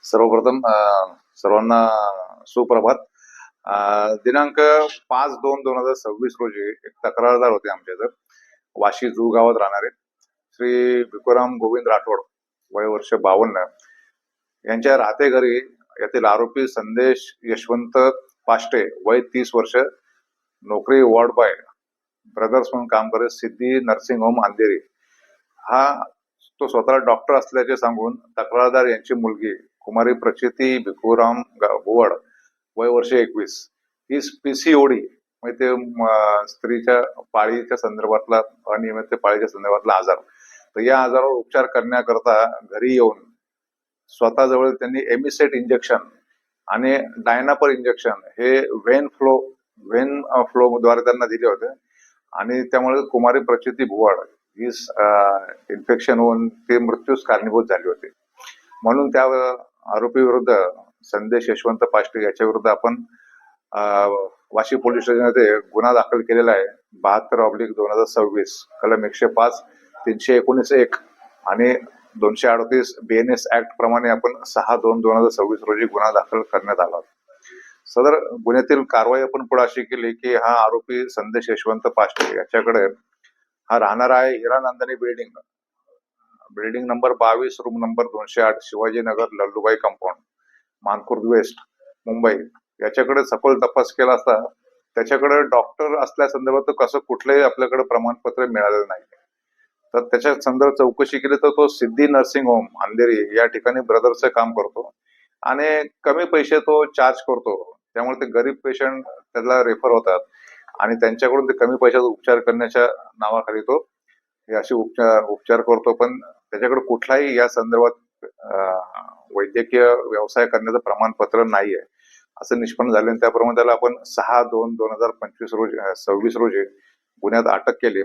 सर्वप्रथम सर्वांना सुप्रभात. दिनांक 5/2/2026 रोजी एक तक्रारदार होते आमच्या इथं वाशी जू गावात राहणारे श्री भिकूराम गोविंद राठोड, वय वर्ष 52, यांच्या राहते घरी येथील आरोपी संदेश यशवंत पाष्टे, वय 30 वर्ष, नोकरी वॉर्ड बॉय ब्रदर्स म्हणून काम करत, सिद्धी नर्सिंग होम अंधेरी, हा तो स्वतः डॉक्टर असल्याचे सांगून तक्रारदार यांची मुलगी कुमारी प्रचिती भिकूराम भुवड, वय वर्ष 21, ही PCOD म्हणजे ते स्त्रीच्या पाळीच्या संदर्भातला अनियमित पाळीच्या संदर्भातला आजार. तर या आजारावर उपचार करण्याकरता घरी येऊन स्वतःजवळ त्यांनी एमिसेट इंजेक्शन आणि डायनापर इंजेक्शन हे व्हेन फ्लो द्वारे त्यांना दिले होते आणि त्यामुळे कुमारी प्रचिती भुवड ही इन्फेक्शन होऊन ते मृत्यूस कारणीभूत झाली होती. म्हणून त्या आरोपी विरुद्ध संदेश यशवंत पाष्टे याच्या विरुद्ध आपण वाशी पोलीस स्टेशनमध्ये गुन्हा दाखल केलेला आहे. 72/2026 कलम 105, 319(1) आणि 238 BNS ऍक्ट प्रमाणे आपण 6/2/2026 रोजी गुन्हा दाखल करण्यात आला. सदर गुन्ह्यातील कारवाई आपण पुढे अशी केली की हा आरोपी संदेश यशवंत पाष्टे याच्याकडे हा राहणार आहे Hiranandani building number 22, room number 208, Shivajinagar, Lallubhai compound, Mankhurd west, Mumbai. याच्याकडे सखोल तपास केला असता त्याच्याकडे डॉक्टर असल्या संदर्भात कसं कुठलंही आपल्याकडे प्रमाणपत्र मिळालेलं नाही. तर त्याच्या संदर्भात चौकशी केली तर तो सिद्धी नर्सिंग होम अंधेरी या ठिकाणी ब्रदरचं काम करतो आणि कमी पैसे तो चार्ज करतो. त्यामुळे ते गरीब पेशंट त्याला रेफर होतात आणि त्यांच्याकडून ते कमी पैशाचा उपचार करण्याच्या नावाखाली तो हे असे उपचार करतो. पण त्याच्याकडे कुठलाही या संदर्भात वैद्यकीय व्यवसाय करण्याचं प्रमाणपत्र नाहीये असं निष्पन्न झाले. त्याप्रमाणे त्याला आपण 6/2/2026 रोजी गुन्ह्यात अटक केली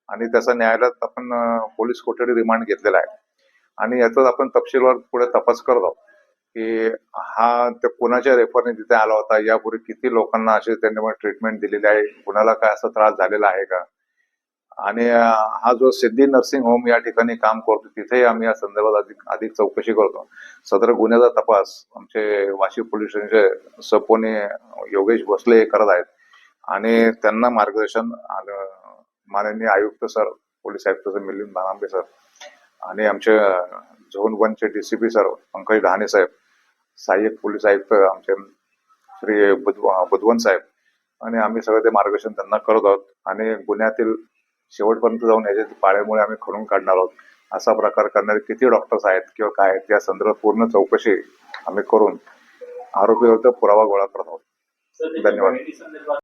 आणि त्याचा न्यायालयात आपण पोलीस कोठडी रिमांड घेतलेला आहे आणि याचा आपण तपशीलवार पुढे तपास करत आहोत की हा त्या कोणाच्या रेफरने तिथे आला होता, यापूर्वी किती लोकांना असे त्यांनी ट्रीटमेंट दिलेली आहे, कुणाला काय असा त्रास झालेला आहे का, आणि हा जो सिद्धी नर्सिंग होम या ठिकाणी काम करतो तिथेही आम्ही या संदर्भात अधिक चौकशी करतो. सदर गुन्ह्याचा तपास आमचे वाशी पोलीस स्टेशनचे सपोने योगेश भोसले करत आहेत आणि त्यांना मार्गदर्शन माननीय आयुक्त सर, पोलीस आयुक्त सर मिलिंद भानांबे सर आणि आमचे झोन 1चे DCP सर पंकज डहाणे साहेब, सहाय्यक पोलीस आयुक्त आमचे श्री बुधवन साहेब आणि आम्ही सगळं ते मार्गदर्शन त्यांना करत आहोत आणि गुन्ह्यातील शेवटपर्यंत जाऊन याच्या पाळ्यामुळे आम्ही खणून काढणार आहोत. असा प्रकार करणारे किती डॉक्टर्स आहेत किंवा काय आहेत या संदर्भात पूर्ण चौकशी आम्ही करून आरोपीविरुद्ध पुरावा गोळा करत आहोत. धन्यवाद.